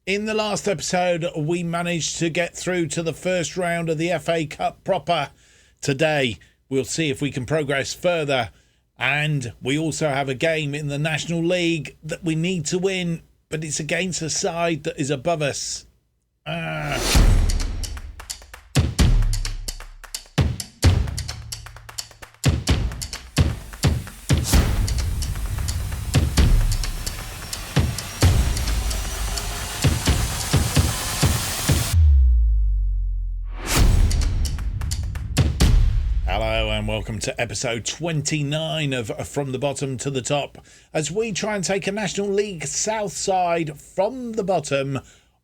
In the last episode, we managed to get through to the first round of the FA Cup proper. Today, we'll see if we can progress further. And we also have a game in the National League that we need to win, but it's against a side that is above us. Hello and welcome to episode 29 of From the Bottom to the Top, as we try and take a National League South side from the bottom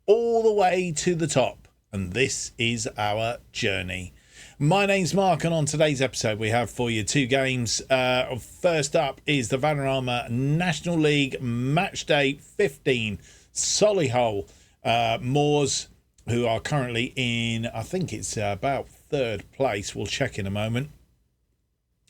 all the way to the top. And this is our journey. My name's Mark, and on today's episode we have for you two games. First up is the Vanarama National League Match Day 15. Solihull Moors, who are currently in, I think it's about third place. We'll check in a moment.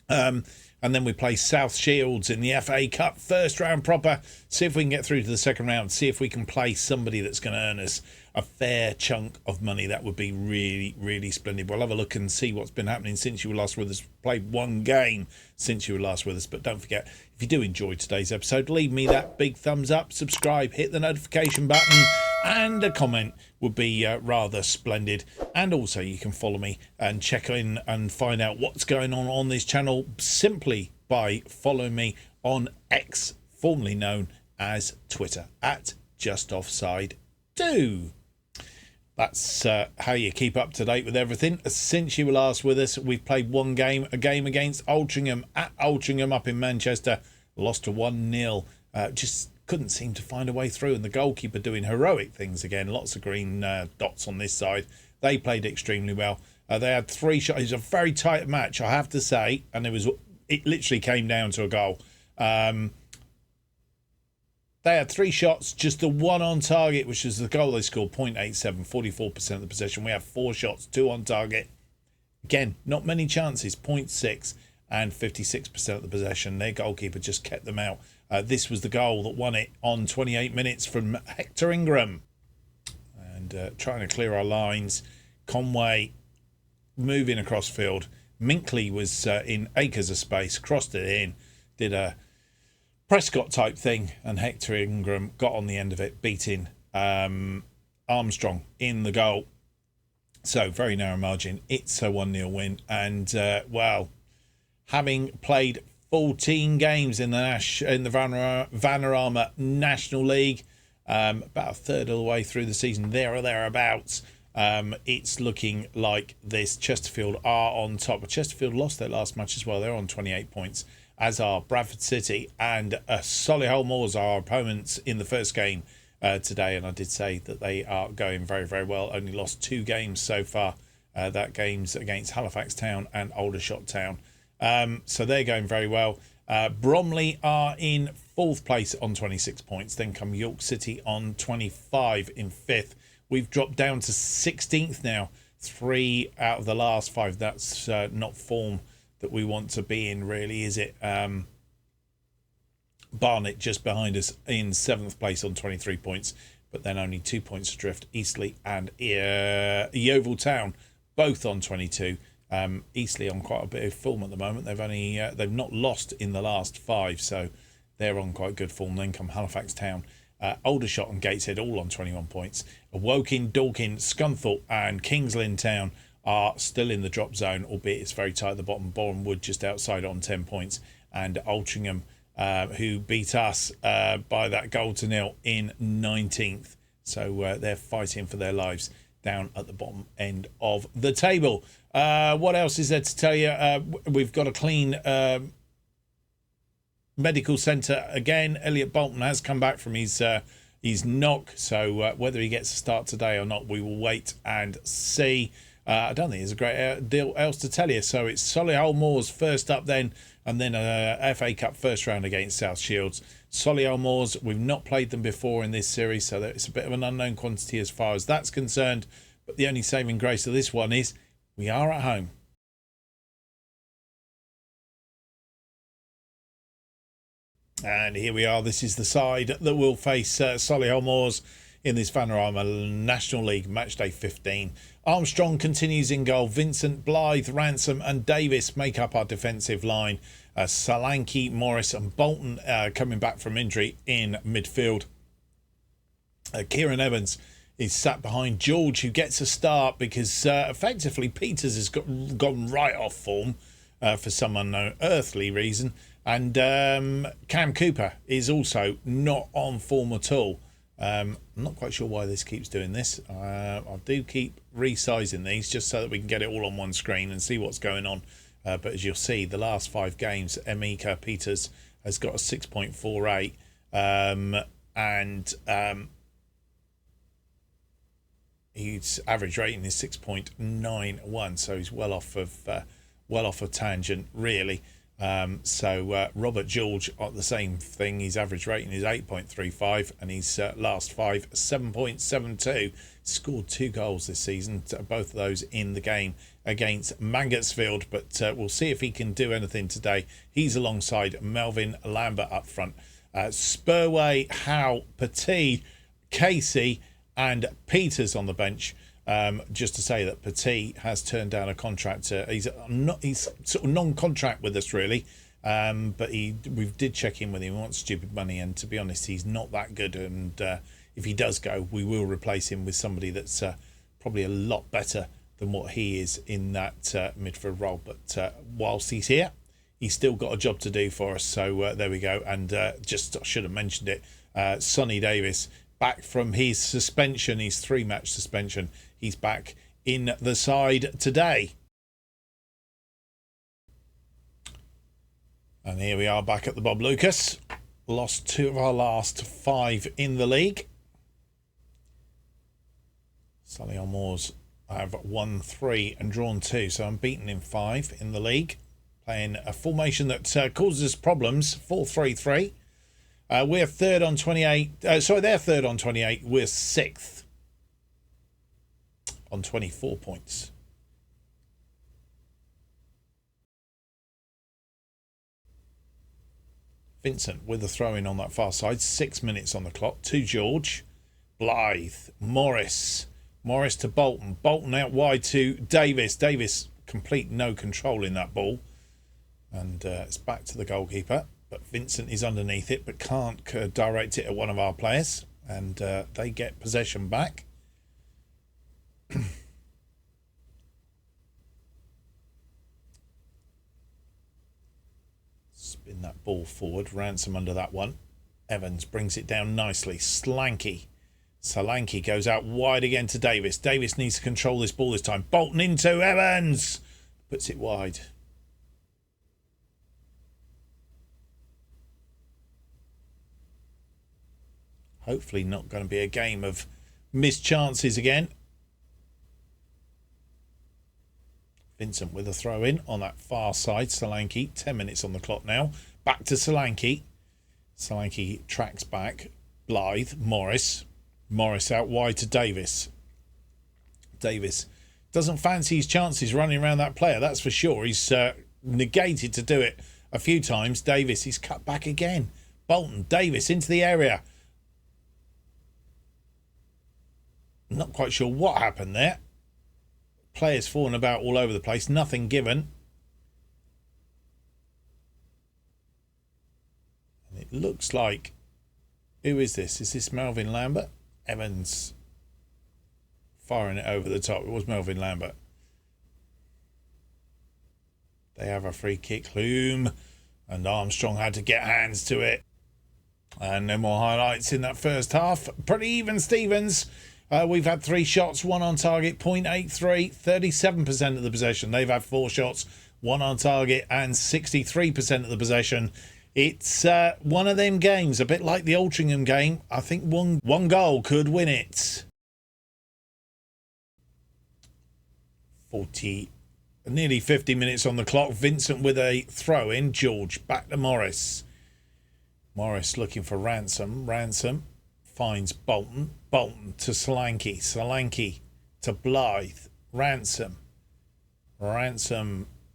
And then we play South Shields in the FA Cup first round proper. See if we can get through to the second round. See if we can play somebody that's going to earn us a fair chunk of money. That would be really, really splendid. We'll have a look and see what's been happening since you were last with us. Played one game since you were last with us. But don't forget, if you do enjoy today's episode, leave me that big thumbs up, subscribe, hit the notification button, and a comment would be rather splendid. And also you can follow me and check in and find out what's going on this channel simply by following me on X, formerly known as Twitter, at JustOffsideFM. That's how you keep up to date with everything. Since you were last with us, we've played one game, a game against Altrincham at Altrincham up in Manchester. Lost to 1-0. Just couldn't seem to find a way through, and the goalkeeper doing heroic things again. Lots of green dots on this side. They played extremely well. They had 3 shots. It was a very tight match, I have to say, and it literally came down to a goal. They had 3 shots, just the one on target, which was the goal they scored, 0.87, 44% of the possession. We have 4 shots, 2 on target. Again, not many chances, 0.6 and 56% of the possession. Their goalkeeper just kept them out. This was the goal that won it on 28 minutes from Hector Ingram. And trying to clear our lines. Conway moving across field. Minkley was in acres of space, crossed it in, did a Prescott type thing, and Hector Ingram got on the end of it, beating Armstrong in the goal. So very narrow margin. It's a 1-0 win. And well, having played 14 games in the Vanarama National League, about a third of the way through the season, there or thereabouts. It's looking like this Chesterfield are on top. Chesterfield lost their last match as well. They're on 28 points, as are Bradford City and Solihull Moors, are our opponents in the first game today. And I did say that they are going very, very well. Only lost 2 games so far. That game's against Halifax Town and Aldershot Town. So they're going very well. Bromley are in 4th place on 26 points. Then come York City on 25 in 5th. We've dropped down to 16th now. 3 out of the last 5. That's not form that we want to be in, really, is it? Barnet just behind us in 7th place on 23 points, but then only 2 points adrift. Eastleigh and Yeovil Town both on 22. Eastleigh on quite a bit of form at the moment. They've not lost in the last 5, so they're on quite good form. Then come Halifax Town, Aldershot and Gateshead all on 21 points. Woking, Dorking, Scunthorpe and Kings Lynn Town are still in the drop zone, albeit it's very tight at the bottom. Boreham Wood just outside on 10 points, and Altrincham, who beat us by that goal to 0 in 19th. So they're fighting for their lives down at the bottom end of the table. What else is there to tell you? We've got a clean medical centre again. Elliot Bolton has come back from his knock, so whether he gets a start today or not, we will wait and see. I don't think there's a great deal else to tell you. So it's Solihull Moors first up then, and then a FA Cup first round against South Shields. Solihull Moors, we've not played them before in this series, so it's a bit of an unknown quantity as far as that's concerned. But the only saving grace of this one is we are at home. And here we are. This is the side that will face Solihull Moors in this Vanarama National League Matchday 15. Armstrong continues in goal. Vincent, Blythe, Ransom and Davis make up our defensive line. Solanke, Morris and Bolton coming back from injury in midfield. Kieran Evans is sat behind George, who gets a start because effectively Peters has gone right off form for some unknown earthly reason. And Cam Cooper is also not on form at all. I'm not quite sure why this keeps doing this. I do keep resizing these just so that we can get it all on one screen and see what's going on. But as you'll see, the last 5 games, Emeka Peters has got a 6.48. His average rating is 6.91, so he's well off of tangent, really. Robert George on the same thing. His average rating is 8.35 and his last 5 7.72. Scored 2 goals this season, both of those in the game against Mangotsfield, but we'll see if he can do anything today. He's alongside Melvin Lambert up front. Spurway, Howe, Petit, Casey and Peters on the bench. Just to say that Petit has turned down a contract. He's sort of non-contract with us, really. But we did check in with him. He wants stupid money, and to be honest, he's not that good. And if he does go, we will replace him with somebody that's probably a lot better than what he is in that midfield role. But whilst he's here, he's still got a job to do for us. So there we go. And just I should have mentioned it. Sonny Davis, back from his suspension, his 3-match suspension. He's back in the side today. And here we are back at the Bob Lucas. Lost 2 of our last 5 in the league. Solihull Moors have won 3 and drawn 2, so I'm beaten in 5 in the league. Playing a formation that causes us problems, 4-3-3. We're third on 28. They're third on 28. We're 6th on 24 points. Vincent with a throw-in on that far side. 6 minutes on the clock to George. Blythe, Morris to Bolton. Bolton out wide to Davis. Davis complete no control in that ball. And it's back to the goalkeeper. But Vincent is underneath it, but can't direct it at one of our players. And they get possession back. Spin that ball forward. Ransom under that one. Evans brings it down nicely. Solanke goes out wide again to Davis. Davis needs to control this ball this time. Bolton into Evans. Puts it wide. Hopefully not going to be a game of missed chances again. Vincent with a throw in on that far side. Solanke, 10 minutes on the clock now. Back to Solanke. Solanke tracks back. Blythe, Morris out wide to Davis. Davis doesn't fancy his chances running around that player, that's for sure. He's negated to do it a few times. Davis is cut back again. Bolton, Davis into the area. Not quite sure what happened there. Players falling about all over the place. Nothing given. And it looks like... Who is this? Is this Melvin Lambert? Evans firing it over the top. It was Melvin Lambert. They have a free kick. Hume and Armstrong had to get hands to it. And no more highlights in that first half. Pretty even, Stevens. We've had 3 shots, 1 on target, 0.83, 37% of the possession. They've had 4 shots, 1 on target and 63% of the possession. It's one of them games, a bit like the Altrincham game. I think one goal could win it. Nearly 50 minutes on the clock. Vincent with a throw in. George back to Morris. Morris looking for Ransom. Ransom finds Bolton. Bolton to Solanke. Solanke to Blythe. Ransom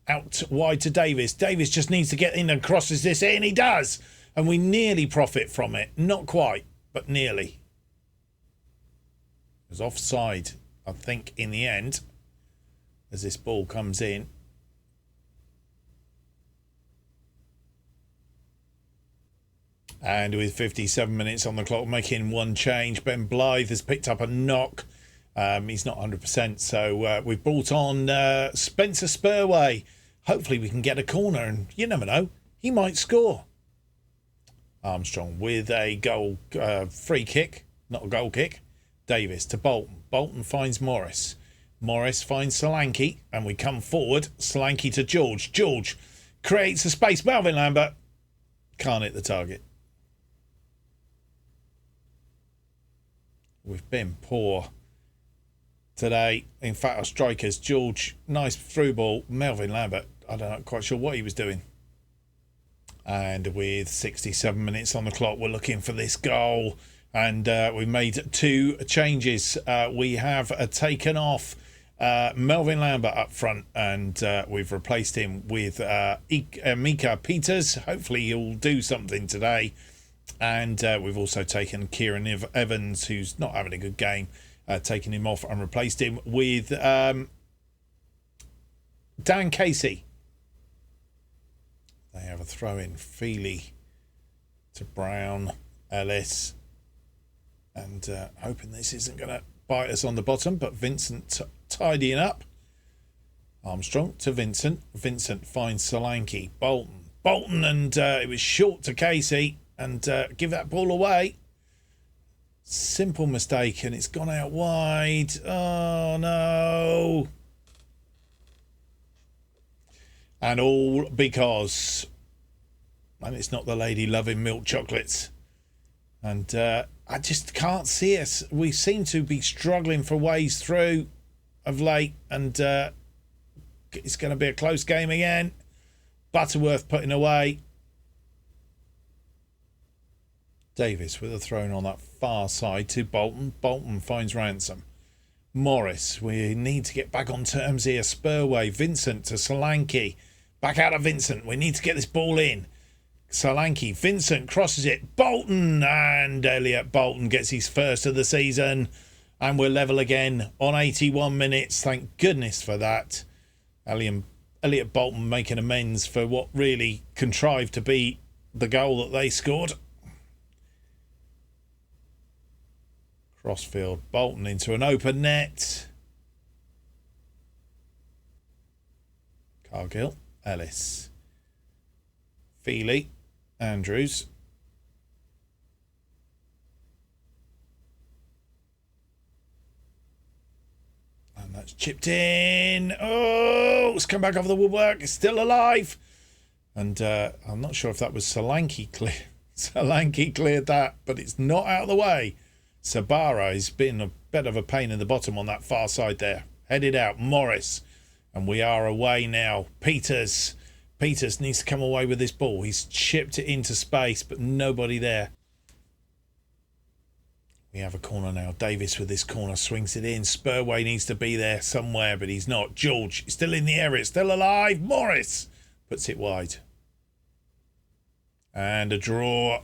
out wide to Davis. Davis just needs to get in and crosses this in. He does. And we nearly profit from it. Not quite, but nearly. was offside, I think, in the end, as this ball comes in. And with 57 minutes on the clock, making one change, Ben Blythe has picked up a knock. He's not 100%, so we've brought on Spencer Spurway. Hopefully we can get a corner, and you never know, he might score. Armstrong with a goal, free kick, not a goal kick. Davis to Bolton. Bolton finds Morris. Morris finds Solanke, and we come forward. Solanke to George. George creates a space. Melvin Lambert can't hit the target. We've been poor today. In fact, our strikers, George, nice through ball. Melvin Lambert, I don't know, quite sure what he was doing. And with 67 minutes on the clock, we're looking for this goal. And we made two changes. We have taken off Melvin Lambert up front, and we've replaced him with Mika Peters. Hopefully he'll do something today. And we've also taken Kieran Evans, who's not having a good game, taken him off and replaced him with Dan Casey. They have a throw in. Feely to Brown, Ellis, and hoping this isn't going to bite us on the bottom, but Vincent tidying up. Armstrong to Vincent. Vincent finds Solanke. Bolton, and it was short to Casey, and give that ball away. Simple mistake, and it's gone out wide. Oh no. And all because, and it's not the lady loving milk chocolates. And I just can't see us. We seem to be struggling for ways through of late, and it's going to be a close game again. Butterworth putting away. Davis with a throw on that far side to Bolton. Bolton finds Ransom. Morris, we need to get back on terms here. Spurway, Vincent to Solanke. Back out of Vincent. We need to get this ball in. Solanke, Vincent crosses it. Bolton, and Elliot Bolton gets his first of the season. And we're level again on 81 minutes. Thank goodness for that. Elliot Bolton making amends for what really contrived to be the goal that they scored. Crossfield, Bolton into an open net. Cargill, Ellis. Feely, Andrews. And that's chipped in. Oh, it's come back over the woodwork. It's still alive. And I'm not sure if that was Solanke Solanke cleared that, but it's not out of the way. Sabara has been a bit of a pain in the bottom on that far side there. Headed out, Morris. And we are away now. Peters needs to come away with this ball. He's chipped it into space, but nobody there. We have a corner now. Davis with this corner swings it in. Spurway needs to be there somewhere, but he's not. George is still in the area, still alive. Morris puts it wide. And a draw.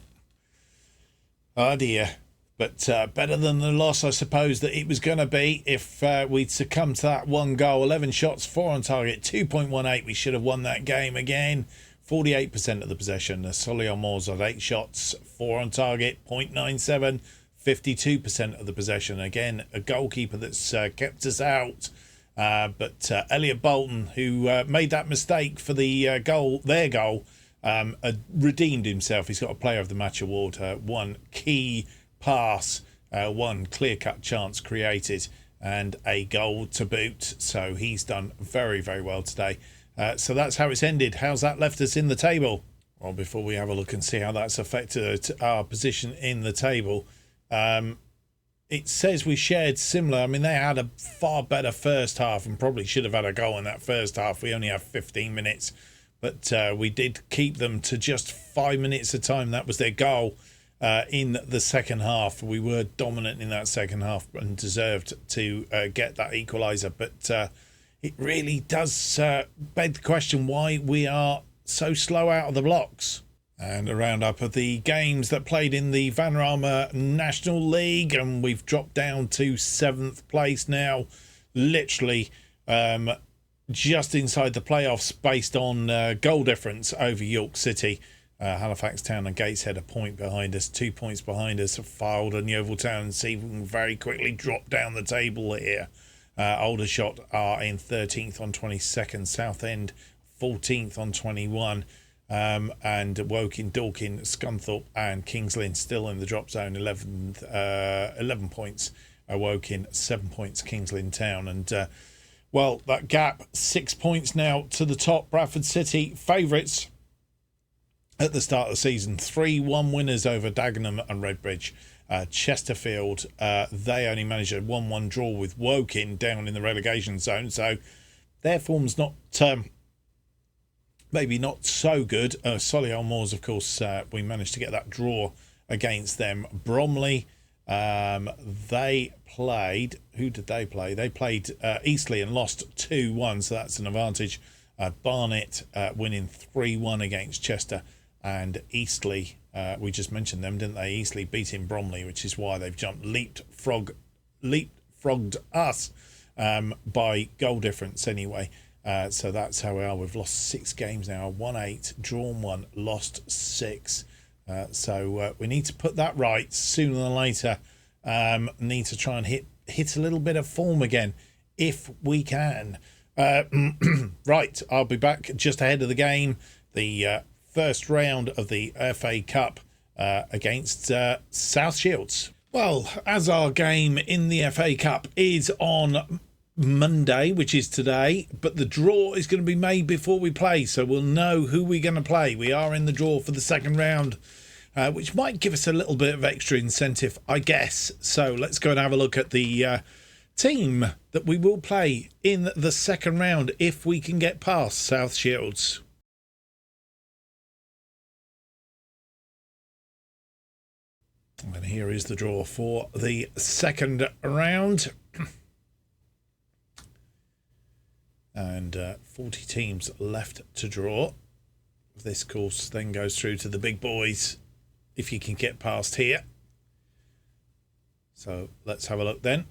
Oh dear. But better than the loss, I suppose, that it was going to be if we'd succumbed to that one goal. 11 shots, 4 on target, 2.18. We should have won that game again. 48% of the possession. The Solihull Moors had 8 shots, 4 on target, 0.97. 52% of the possession. Again, a goalkeeper that's kept us out. But Elliot Bolton, who made that mistake for the their goal, redeemed himself. He's got a Player of the Match award. One key pass, one clear-cut chance created, and a goal to boot. So he's done very, very well today. So that's how it's ended. How's that left us in the table? Well, before we have a look and see how that's affected our position in the table, it says we shared similar. I mean, they had a far better first half and probably should have had a goal in that first half. We only have 15 minutes, but we did keep them to just 5 minutes of time. That was their goal. In the second half, we were dominant in that second half and deserved to get that equaliser. But it really does beg the question why we are so slow out of the blocks. And a roundup of the games that played in the Vanarama National League, and we've dropped down to 7th place now, literally just inside the playoffs based on goal difference over York City. Halifax Town and Gateshead a point behind us, 2 points behind us. Fylde and Yeovil Town and see if we can very quickly drop down the table here. Aldershot are in 13th on 22nd, Southend 14th on 21. And Woking, Dorking, Scunthorpe and Kings Lynn still in the drop zone, 11 points. Woking, 7 points, Kings Lynn Town. And, well, that gap, 6 points now to the top. Bradford City, favourites at the start of the season. 3-1 winners over Dagenham and Redbridge. Chesterfield, they only managed a 1-1 draw with Woking down in the relegation zone. So their form's not... maybe not so good. Solihull Moors, of course, we managed to get that draw against them. Bromley, they played... Who did they play? They played Eastleigh and lost 2-1, so that's an advantage. Barnet winning 3-1 against Chester. And Eastleigh, we just mentioned them, didn't they? Eastleigh beating Bromley, which is why they've leapfrogged us by goal difference anyway. So that's how we are. We've lost 6 games now, won 8, drawn 1, lost 6. So we need to put that right sooner than later. Need to try and hit a little bit of form again if we can. Right, I'll be back just ahead of the game. The first round of the FA Cup against South Shields. Well, as our game in the FA Cup is on Monday, which is today, but the draw is going to be made before we play, so we'll know who we're going to play. We are in the draw for the second round, which might give us a little bit of extra incentive, I guess. So let's go and have a look at the team that we will play in the second round if we can get past South Shields. And here is the draw for the second round. And 40 teams left to draw. This course then goes through to the big boys if you can get past here. So let's have a look then.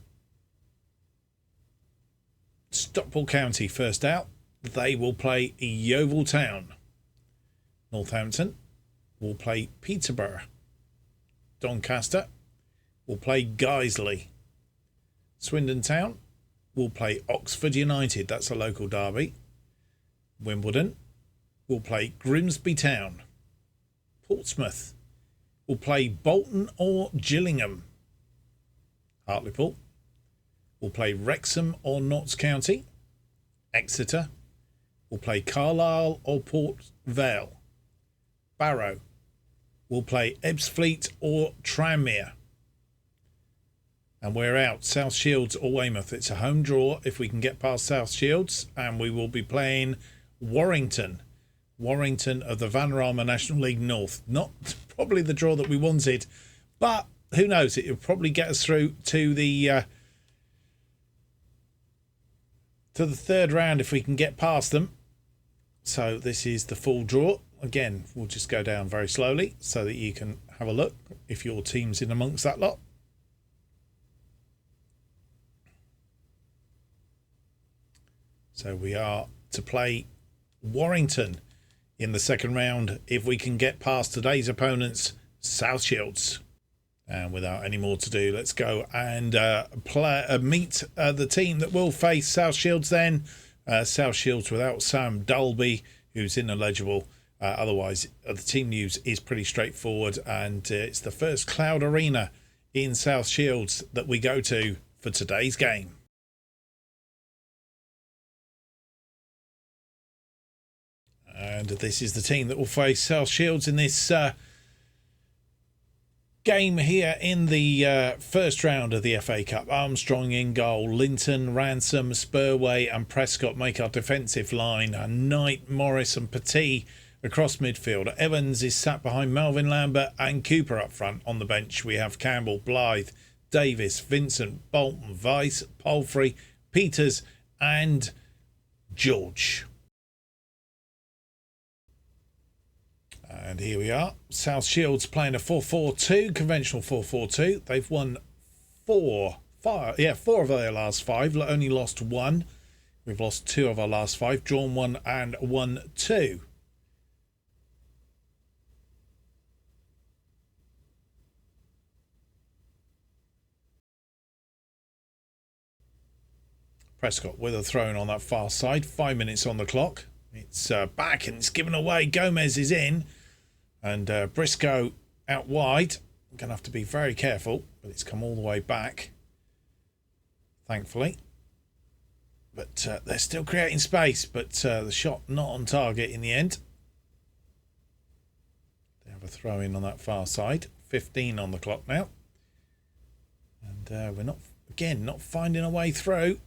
Stockport County first out. They will play Yeovil Town. Northampton will play Peterborough. Doncaster will play Guiseley. Swindon Town will play Oxford United. That's a local derby. Wimbledon will play Grimsby Town. Portsmouth will play Bolton or Gillingham. Hartlepool will play Wrexham or Notts County. Exeter will play Carlisle or Port Vale. Barrow will play Ebbsfleet or Tranmere. And we're out. South Shields or Weymouth. It's a home draw if we can get past South Shields. And we will be playing Warrington. Warrington of the Vanarama National League North. Not probably the draw that we wanted. But who knows? It will probably get us through to the third round if we can get past them. So this is the full draw. Again, we'll just go down very slowly so that you can have a look if your team's in amongst that lot. So we are to play Warrington in the second round if we can get past today's opponents, South Shields. And without any more to do, let's go and meet the team that will face South Shields then. South Shields without Sam Dalby, who's ineligible. Otherwise, the team news is pretty straightforward. And it's the first Cloud Arena in South Shields that we go to for today's game. And this is the team that will face South Shields in this game here in the first round of the FA Cup. Armstrong in goal. Linton, Ransom, Spurway and Prescott make our defensive line. Knight, Morris and Petit across midfield. Evans is sat behind Melvin Lambert and Cooper up front. On the bench we have Campbell, Blythe, Davis, Vincent, Bolton, Vice, Palfrey, Peters and George. And here we are. South Shields playing a 4-4-2, conventional 4-4-2. They've won four of their last five, only lost one. We've lost two of our last five, drawn one and won two. Prescott with a throw in on that far side. 5 minutes on the clock. It's back and it's given away. Gomez is in. And Briscoe out wide. I'm going to have to be very careful. But it's come all the way back. Thankfully. But they're still creating space. But the shot not on target in the end. They have a throw in on that far side. 15 on the clock now. And we're not finding a way through.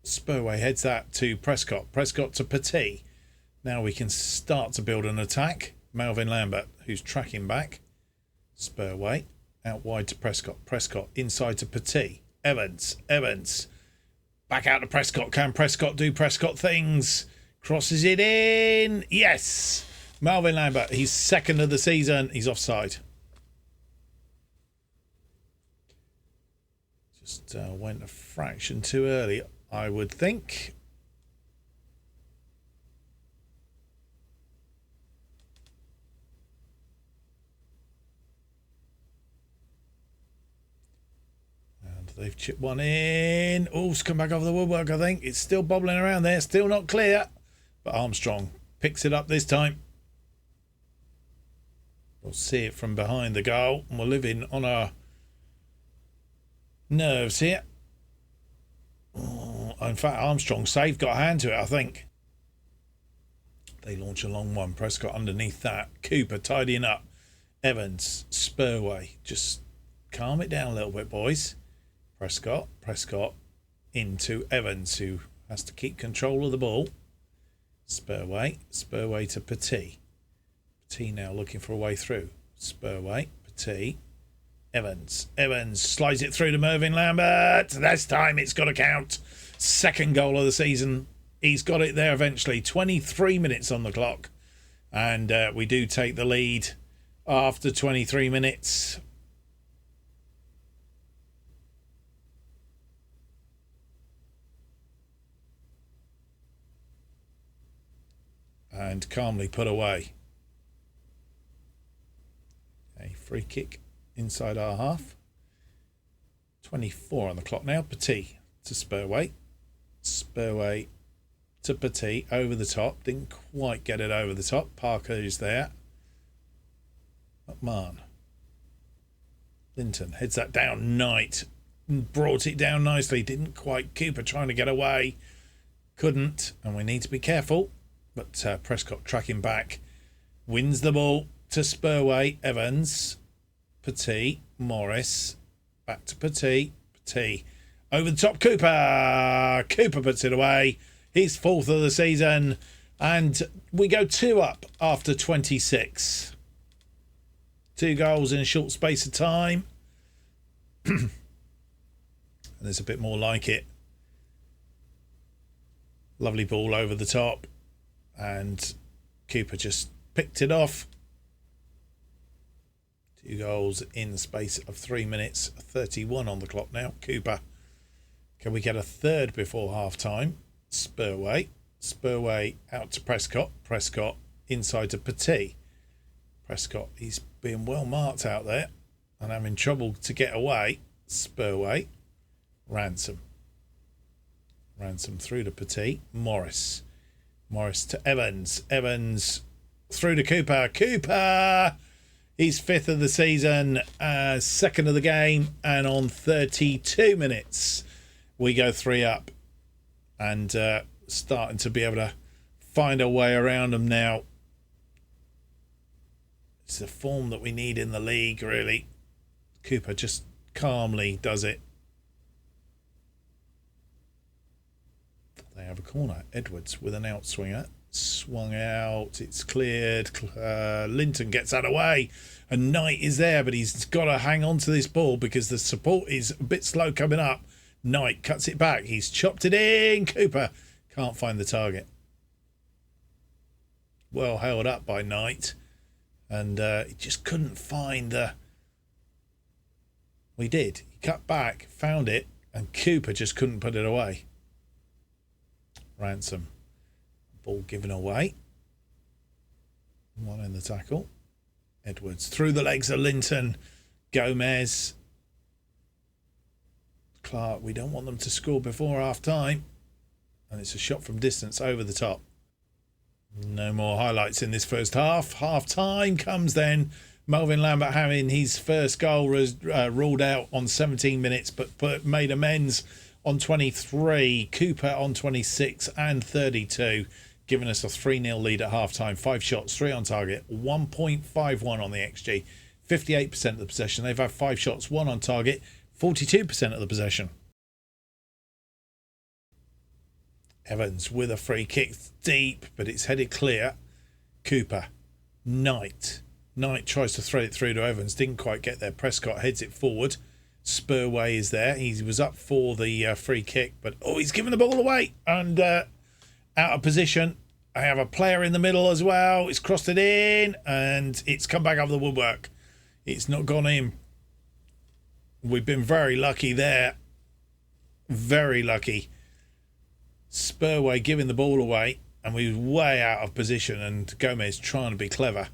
Spurway heads that to Prescott. Prescott to Petit. Now we can start to build an attack. Melvin Lambert, who's tracking back. Spurway out wide to Prescott. Prescott inside to Petit. Evans. Back out to Prescott. Can Prescott do Prescott things? Crosses it in. Yes. Melvin Lambert. He's second of the season. He's offside. Just went a fraction too early, I would think. And they've chipped one in. Oh, it's come back over the woodwork, I think. It's still bobbling around there. Still not clear. But Armstrong picks it up this time. We'll see it from behind the goal. And we're living on our nerves here. Oh, in fact, Armstrong save, got a hand to it, I think. They launch a long one. Prescott underneath that. Cooper tidying up. Evans, Spurway. Just calm it down a little bit, boys. Prescott into Evans, who has to keep control of the ball. Spurway to Petit. Petit now looking for a way through. Spurway, Petit. Evans slides it through to Mervyn Lambert. This time it's got to count. Second goal of the season. He's got it there eventually. 23 minutes on the clock. And we do take the lead after 23 minutes. And calmly put away. A free kick inside our half. 24 on the clock now. Petit to Spurway. Spurway to Petit over the top. Didn't quite get it over the top. Parker is there. McMahon. Linton heads that down. Knight brought it down nicely. Didn't quite. Cooper trying to get away. Couldn't. And we need to be careful. But Prescott tracking back. Wins the ball to Spurway. Evans. Petit, Morris, back to Petit, over the top, Cooper puts it away, he's fourth of the season, and we go 2 up after 26. 2 goals in a short space of time, and there's a bit more like it. Lovely ball over the top, and Cooper just picked it off. 2 goals in the space of 3 minutes. 31 on the clock now. Cooper. Can we get a third before half time? Spurway out to Prescott. Prescott inside to Petit. Prescott, he's being well marked out there and having trouble to get away. Spurway. Ransom through to Petit. Morris to Evans. Through to Cooper. He's 5th of the season, 2nd of the game, and on 32 minutes, we go 3 up. And starting to be able to find a way around them now. It's the form that we need in the league, really. Cooper just calmly does it. They have a corner. Edwards with an outswinger. Swung out, it's cleared. Linton gets out of the way, and Knight is there, but he's got to hang on to this ball because the support is a bit slow coming up. Knight cuts it back, he's chopped it in. Cooper can't find the target. Well held up by Knight, and he just couldn't find the... We did. He cut back, found it, and Cooper just couldn't put it away. Ransom. Ball given away. One in the tackle. Edwards through the legs of Linton. Gomez. Clark, we don't want them to score before half time. And it's a shot from distance over the top. No more highlights in this first half. Half time comes then. Melvin Lambert having his first goal ruled out on 17 minutes, but made amends on 23. Cooper on 26 and 32, giving us a 3-0 lead at half time. 5 shots, 3 on target, 1.51 on the XG. 58% of the possession. They've had 5 shots, 1 on target, 42% of the possession. Evans with a free kick, deep, but it's headed clear. Cooper. Knight tries to thread it through to Evans, didn't quite get there. Prescott heads it forward. Spurway is there. He was up for the free kick, but he's given the ball away and out of position. I have a player in the middle as well. It's crossed it in and it's come back over the woodwork. It's not gone in. We've been very lucky there. Very lucky. Spurway giving the ball away and we were way out of position, and Gomez trying to be clever.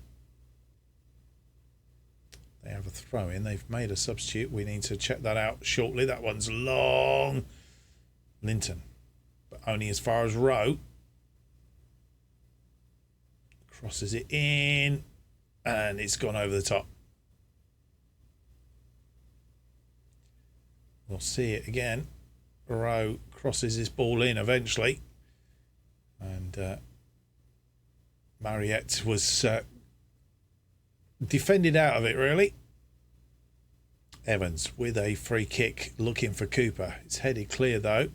They have a throw in. They've made a substitute. We need to check that out shortly. That one's long. Linton, but only as far as Rowe. Crosses it in and it's gone over the top. We'll see it again. Rowe crosses his ball in eventually, and Mariette was defended out of it, really. Evans with a free kick looking for Cooper. It's headed clear though.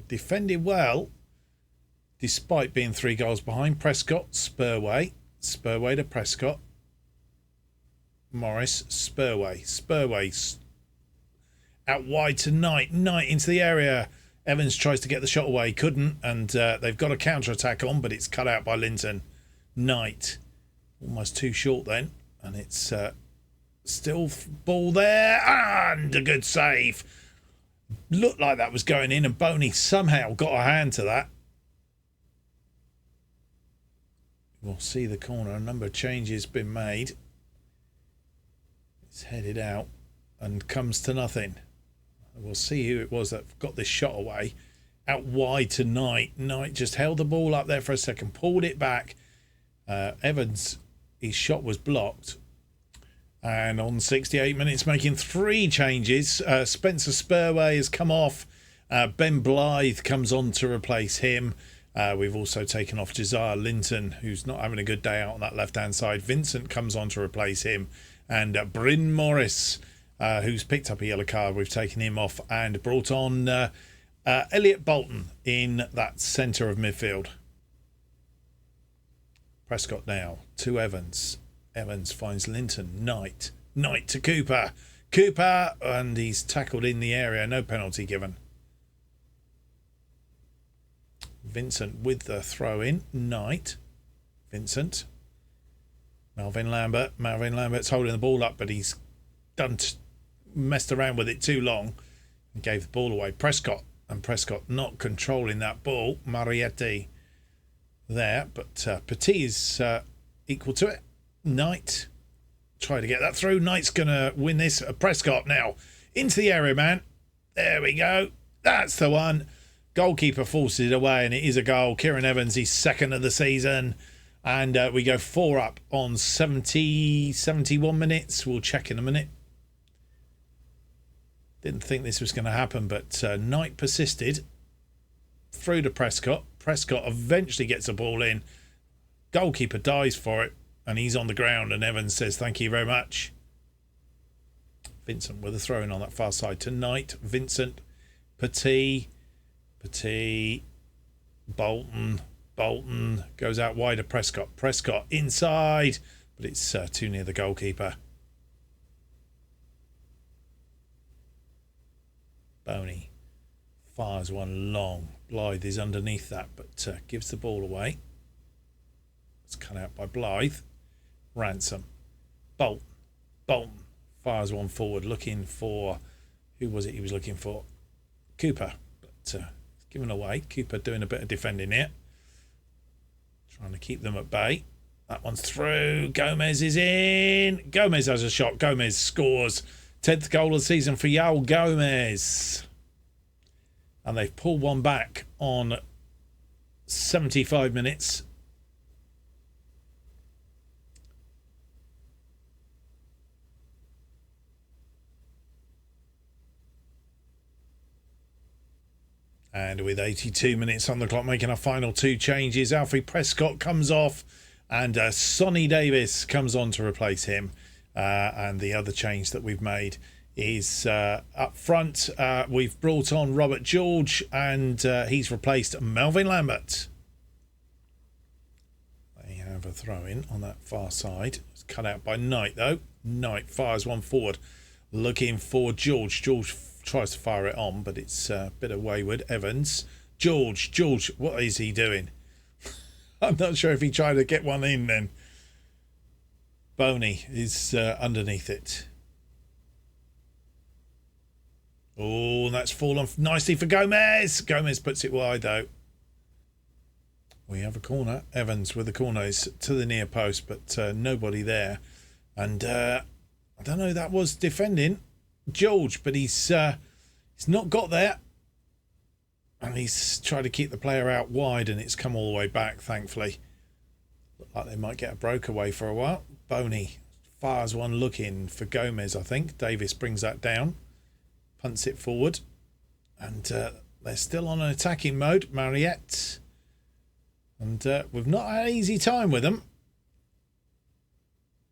Defended well despite being 3 goals behind. Prescott, Spurway to Prescott. Morris, Spurway out wide to Knight into the area. Evans tries to get the shot away, couldn't, and they've got a counter-attack on, but it's cut out by Linton. Knight almost too short then, and it's still ball there, and a good save. Looked like that was going in, and Boney somehow got a hand to that. We'll see the corner. A number of changes been made. It's headed out and comes to nothing. We'll see who it was that got this shot away. Out wide to Knight. Knight just held the ball up there for a second, pulled it back. Evans, his shot was blocked. And on 68 minutes, making 3 changes. Spencer Spurway has come off. Ben Blythe comes on to replace him. We've also taken off Josiah Linton, who's not having a good day out on that left-hand side. Vincent comes on to replace him. And Bryn Morris, who's picked up a yellow card, we've taken him off and brought on Elliot Bolton in that centre of midfield. Prescott now to Evans. Evans finds Linton. Knight to Cooper. And he's tackled in the area. No penalty given. Vincent with the throw in. Knight. Vincent. Melvin Lambert's holding the ball up, but he's messed around with it too long and gave the ball away. Prescott not controlling that ball. Mariette there, but Petit is equal to it. Knight try to get that through. Knight's gonna win this. Prescott now into the area, man. There we go. That's the one. Goalkeeper forces it away, and it is a goal. Kieran Evans, his 2nd of the season. And we go 4 up on 71 minutes. We'll check in a minute. Didn't think this was going to happen, but Knight persisted. Through to Prescott. Prescott eventually gets a ball in. Goalkeeper dives for it, and he's on the ground, and Evans says, thank you very much. Vincent with a throw in on that far side to Knight. Vincent. Petit. Bolton goes out wide to Prescott. Prescott inside, but it's too near the goalkeeper. Boney fires one long. Blythe is underneath that, but gives the ball away. It's cut out by Blythe. Ransom. Bolton. Bolton fires one forward, looking for... Who was it he was looking for? Cooper. But it's given away. Cooper doing a bit of defending here. Trying to keep them at bay. That one's through. Gomez is in. Gomez has a shot. Gomez scores. 10th goal of the season for Yael Gomez. And they've pulled one back on 75 minutes. And with 82 minutes on the clock, making our final two changes, Alfie Prescott comes off and Sonny Davis comes on to replace him. And the other change that we've made is up front. We've brought on Robert George and he's replaced Melvin Lambert. They have a throw in on that far side. It's cut out by Knight though. Knight fires one forward looking for George. George tries to fire it on, but it's a bit of wayward. Evans. George, what is he doing? I'm not sure if he tried to get one in then. Boney is underneath it. Oh, that's fallen nicely for Gomez. Gomez puts it wide though. We have a corner. Evans with the corner is to the near post, but nobody there. And I don't know, that was defending George, but he's not got there. And he's tried to keep the player out wide and it's come all the way back, thankfully. Look like they might get a breakaway for a while. Boney fires one looking for Gomez, I think. Davis brings that down. Punts it forward. And they're still on an attacking mode. Mariette. And we've not had an easy time with them.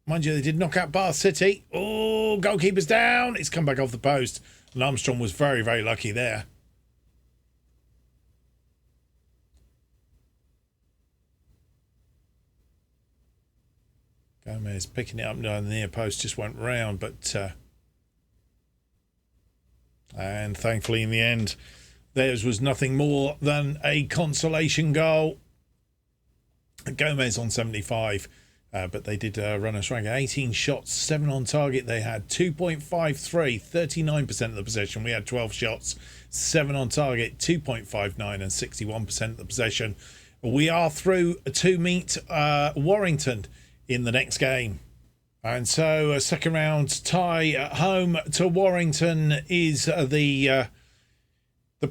Mind you, they did knock out Bath City. Oh, goalkeeper's down. It's come back off the post. And Armstrong was very, very lucky there. Gomez picking it up now, the near post just went round, but and thankfully in the end theirs was nothing more than a consolation goal. Gomez on 75, but they did run us rank. 18 shots, 7 on target. They had 2.53, 39% of the possession. We had 12 shots, 7 on target, 2.59 and 61% of the possession. We are through to meet Warrington in the next game. And so a second round tie at home to Warrington is the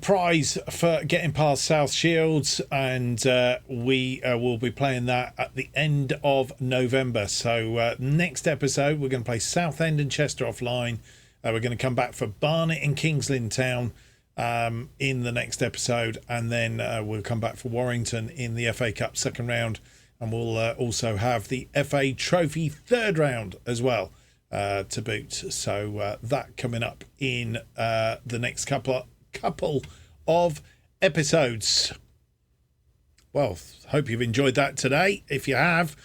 prize for getting past South Shields, and we will be playing that at the end of November. So next episode we're going to play Southend and Chester offline. We're going to come back for Barnet and Kings Lynn Town in the next episode, and then we'll come back for Warrington in the FA Cup second round. And we'll also have the FA Trophy third round as well to boot. So that coming up in the next couple of episodes. Well, hope you've enjoyed that today. If you have,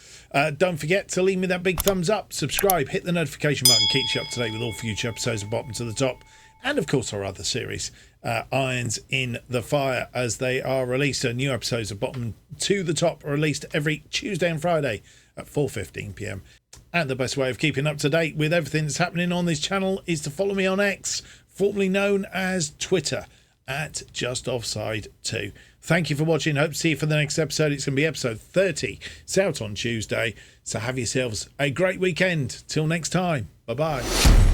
don't forget to leave me that big thumbs up, subscribe, hit the notification button, keeps you up to date with all future episodes of Bottom to the Top. And of course our other series, Irons in the Fire, as they are released. New episodes of Bottom to the Top are released every Tuesday and Friday at 4:15 p.m. And the best way of keeping up to date with everything that's happening on this channel is to follow me on X, formerly known as Twitter, at JustOffside2. Thank you for watching. Hope to see you for the next episode. It's going to be episode 30. It's out on Tuesday. So have yourselves a great weekend. Till next time. Bye-bye.